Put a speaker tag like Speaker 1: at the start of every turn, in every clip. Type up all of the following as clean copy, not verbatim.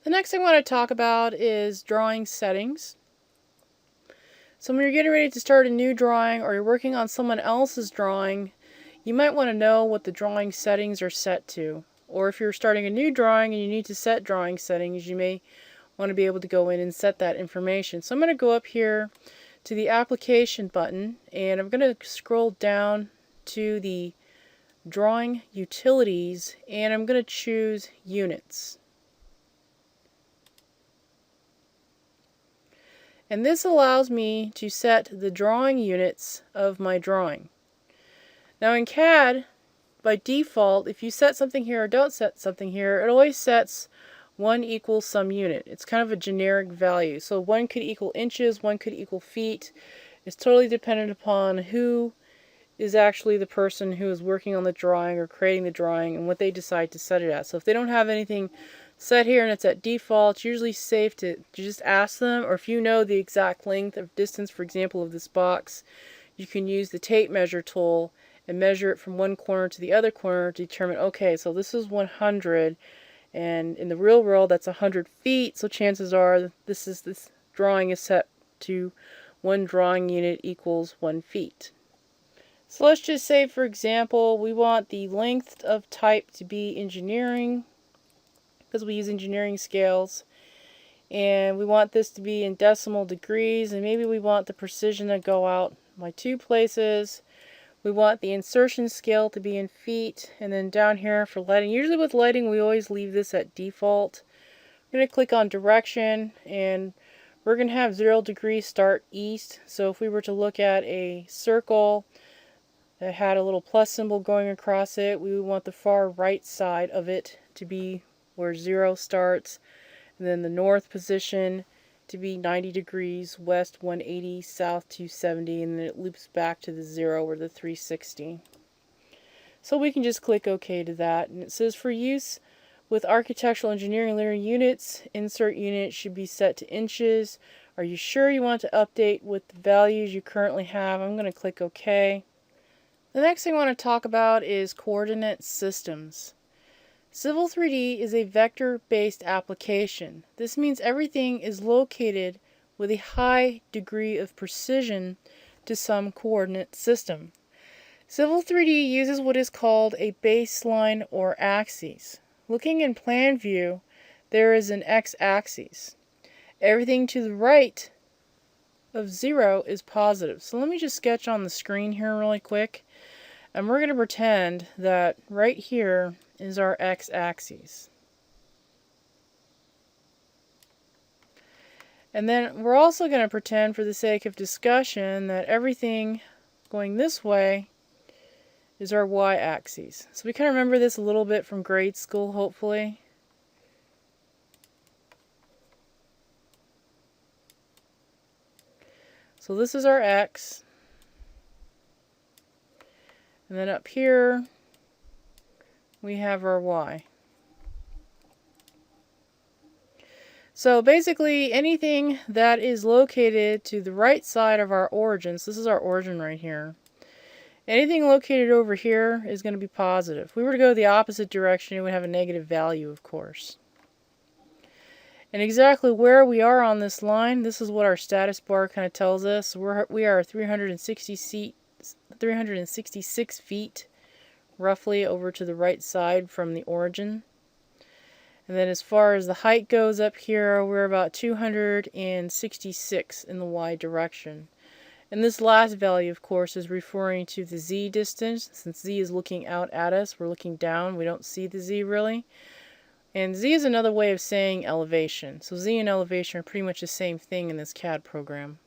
Speaker 1: The next thing I want to talk about is drawing settings. So when you're getting ready to start a new drawing or you're working on someone else's drawing, you might want to know what the drawing settings are set to. Or if you're starting a new drawing and you need to set drawing settings, you may want to be able to go in and set that information. So I'm going to go up here to the application button and I'm going to scroll down to the drawing utilities and I'm going to choose units. And this allows me to set the drawing units of my drawing. Now in CAD, by default, if you set something here or don't set something here, it always sets 1 equals some unit. It's kind of a generic value. So 1 could equal inches, 1 could equal feet. It's totally dependent upon who is actually the person who is working on the drawing or creating the drawing and what they decide to set it at. So if they don't have anything set here and it's at default, it's usually safe to just ask them, or if you know the exact length of distance, for example, of this box, you can use the tape measure tool and measure it from one corner to the other corner to determine, okay, so this is 100, and in the real world that's 100 feet, so chances are this drawing is set to 1 drawing unit equals 1 feet. So let's just say, for example, we want the length of type to be engineering, because we use engineering scales, and we want this to be in decimal degrees, and maybe we want the precision to go out by 2 places. We want the insertion scale to be in feet, and then down here for lighting, usually with lighting we always leave this at default. I'm going to click on direction, and we're going to have 0 degrees start east. So if we were to look at a circle that had a little plus symbol going across it, we would want the far right side of it to be where 0 starts, and then the north position to be 90 degrees, west 180, south 270, and then it loops back to the 0 or the 360. So we can just click OK to that, and it says for use with architectural engineering linear units, insert unit should be set to inches. Are you sure you want to update with the values you currently have? I'm going to click OK. The next thing I want to talk about is coordinate systems. Civil 3D is a vector-based application. This means everything is located with a high degree of precision to some coordinate system. Civil 3D uses what is called a baseline or axis. Looking in plan view, there is an x-axis. Everything to the right of 0 is positive. So let me just sketch on the screen here really quick. And we're going to pretend that right here is our x-axis. And then we're also going to pretend, for the sake of discussion, that everything going this way is our y-axis. So we kind of remember this a little bit from grade school, hopefully. So this is our x. And then up here we have our y. So basically anything that is located to the right side of our origin, so this is our origin right here, anything located over here is going to be positive. If we were to go the opposite direction, it would have a negative value, of course. And exactly where we are on this line, this is what our status bar kind of tells us. We are 366 feet roughly over to the right side from the origin. And then as far as the height goes up here, we're about 266 in the y direction. And this last value, of course, is referring to the z distance. Since z is looking out at us, we're looking down, we don't see the z really. And z is another way of saying elevation. So z and elevation are pretty much the same thing in this CAD program.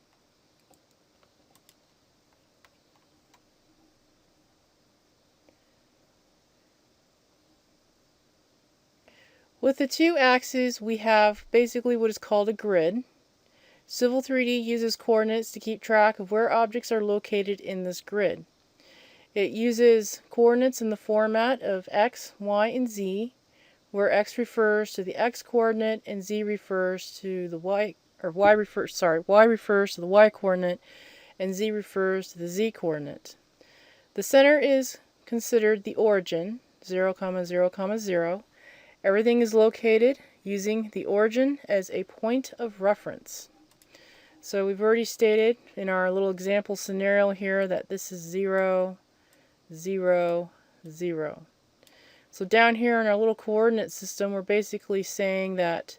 Speaker 1: With the 2 axes, we have basically what is called a grid. Civil 3D uses coordinates to keep track of where objects are located in this grid. It uses coordinates in the format of x, y, and z, where x refers to the x coordinate and z refers to the y, or y refers to the y coordinate and z refers to the z coordinate. The center is considered the origin, 0, 0, 0. Everything is located using the origin as a point of reference. So we've already stated in our little example scenario here that this is 0, 0, 0. So down here in our little coordinate system, we're basically saying that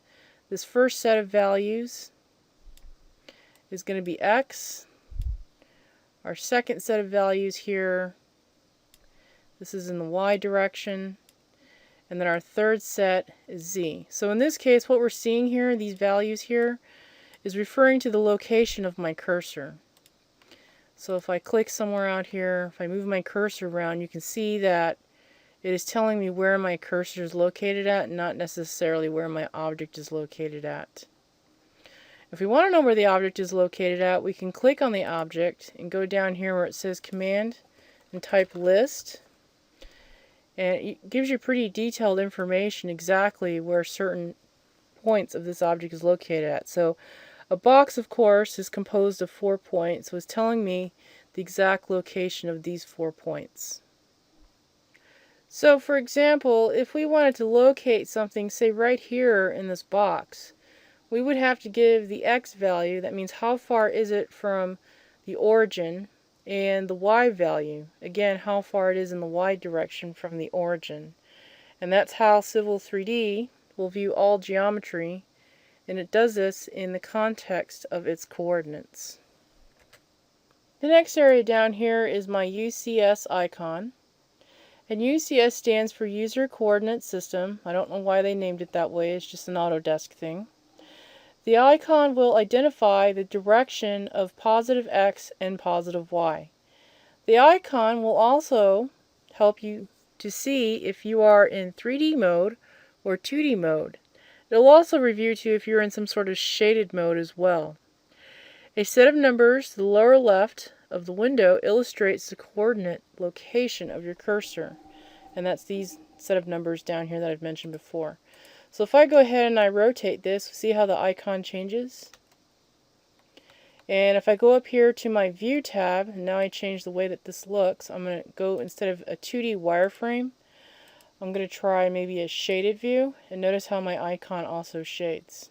Speaker 1: this first set of values is going to be x. Our second set of values here, this is in the y direction. And then our third set is z. So in this case, what we're seeing here, these values here, is referring to the location of my cursor. So if I click somewhere out here, if I move my cursor around, you can see that it is telling me where my cursor is located at, not necessarily where my object is located at. If we want to know where the object is located at, we can click on the object and go down here where it says Command and type list. And it gives you pretty detailed information exactly where certain points of this object is located at. So a box, of course, is composed of 4 points, so it's telling me the exact location of these 4 points. So for example, if we wanted to locate something, say right here in this box, we would have to give the x value, that means how far is it from the origin, and the y value, again how far it is in the y direction from the origin. And that's how Civil 3D will view all geometry, and it does this in the context of its coordinates. The next area down here is my UCS icon. And UCS stands for User Coordinate System. I don't know why they named it that way, it's just an Autodesk thing. The icon will identify the direction of positive x and positive y. The icon will also help you to see if you are in 3D mode or 2D mode. It will also review to you if you're in some sort of shaded mode as well. A set of numbers to the lower left of the window illustrates the coordinate location of your cursor. And that's these set of numbers down here that I've mentioned before. So if I go ahead and I rotate this, see how the icon changes? And if I go up here to my View tab, and now I change the way that this looks, I'm going to go, instead of a 2D wireframe, I'm going to try maybe a shaded view, and notice how my icon also shades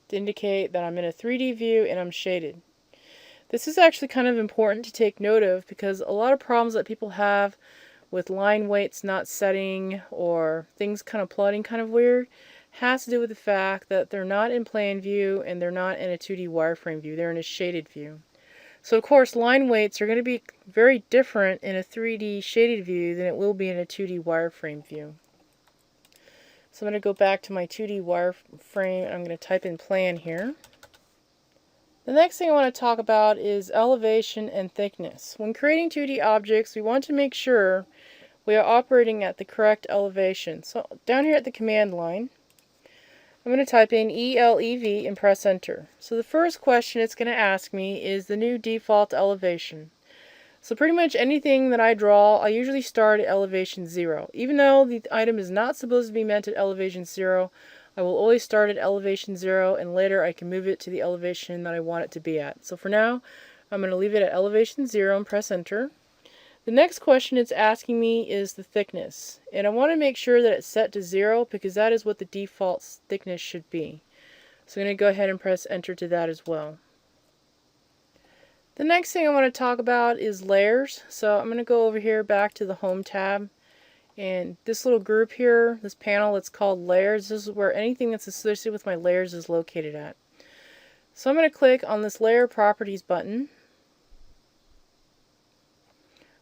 Speaker 1: to indicate that I'm in a 3D view and I'm shaded. This is actually kind of important to take note of, because a lot of problems that people have with line weights not setting or things kind of plotting kind of weird has to do with the fact that they're not in plan view and they're not in a 2D wireframe view, they're in a shaded view. So of course line weights are going to be very different in a 3D shaded view than it will be in a 2D wireframe view. So I'm going to go back to my 2D wireframe and I'm going to type in plan here. The next thing I want to talk about is elevation and thickness. When creating 2D objects, we want to make sure we are operating at the correct elevation. So down here at the command line, I'm going to type in ELEV and press enter. So the first question it's going to ask me is the new default elevation. So pretty much anything that I draw, I usually start at elevation 0. Even though the item is not supposed to be meant at elevation 0, I will always start at elevation 0, and later I can move it to the elevation that I want it to be at. So for now, I'm going to leave it at elevation 0 and press enter. The next question it's asking me is the thickness, and I want to make sure that it's set to 0 because that is what the default thickness should be. So I'm going to go ahead and press enter to that as well. The next thing I want to talk about is layers. So I'm going to go over here back to the Home tab. And this little group here, this panel, it's called layers. This is where anything that's associated with my layers is located at. So I'm going to click on this layer properties button,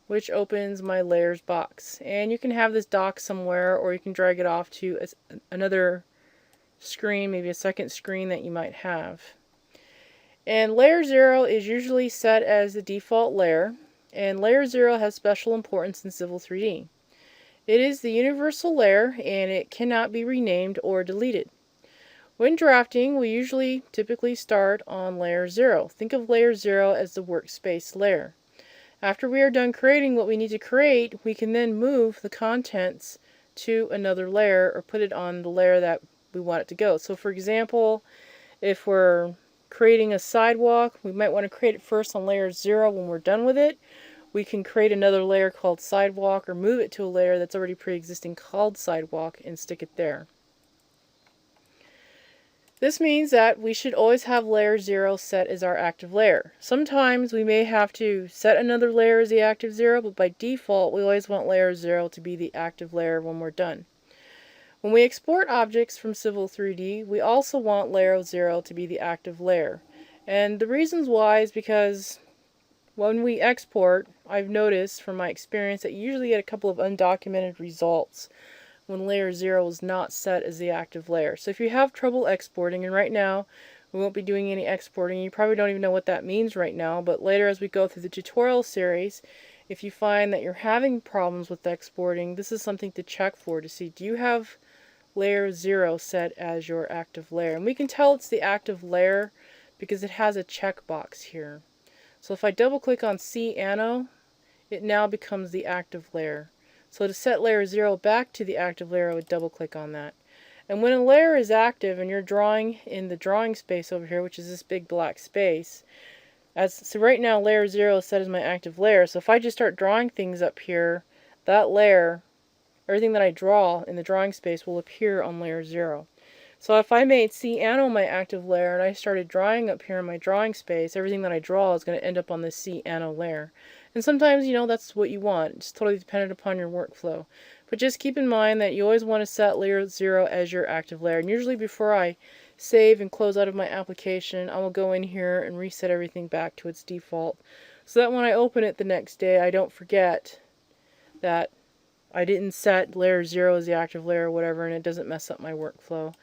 Speaker 1: which opens my layers box. And you can have this dock somewhere, or you can drag it off to another screen, maybe a second screen that you might have. And layer 0 is usually set as the default layer, and layer 0 has special importance in Civil 3D. It is the universal layer and it cannot be renamed or deleted. When drafting, we typically start on layer 0. Think of layer 0 as the workspace layer. After we are done creating what we need to create, we can then move the contents to another layer or put it on the layer that we want it to go. So for example, if we're creating a sidewalk, we might want to create it first on layer 0. When we're done with it, we can create another layer called sidewalk or move it to a layer that's already pre-existing called sidewalk and stick it there. This means that we should always have layer 0 set as our active layer. Sometimes we may have to set another layer as the active 0, but by default we always want layer 0 to be the active layer when we're done. When we export objects from Civil 3D, we also want layer 0 to be the active layer. And the reasons why is because when we export, I've noticed from my experience that you usually get a couple of undocumented results when layer 0 is not set as the active layer. So if you have trouble exporting, and right now we won't be doing any exporting, you probably don't even know what that means right now, but later as we go through the tutorial series, if you find that you're having problems with exporting, this is something to check for to see, do you have layer 0 set as your active layer? And we can tell it's the active layer because it has a checkbox here. So if I double click on C Anno, it now becomes the active layer. So to set layer 0 back to the active layer, I would double click on that. And when a layer is active and you're drawing in the drawing space over here, which is this big black space, so right now layer 0 is set as my active layer. So if I just start drawing things up here, that layer, everything that I draw in the drawing space will appear on layer 0. So if I made C Anno my active layer and I started drawing up here in my drawing space, everything that I draw is going to end up on this C Anno layer. And sometimes, that's what you want. It's totally dependent upon your workflow. But just keep in mind that you always want to set layer 0 as your active layer. And usually before I save and close out of my application, I will go in here and reset everything back to its default, so that when I open it the next day, I don't forget that I didn't set layer 0 as the active layer or whatever, and it doesn't mess up my workflow.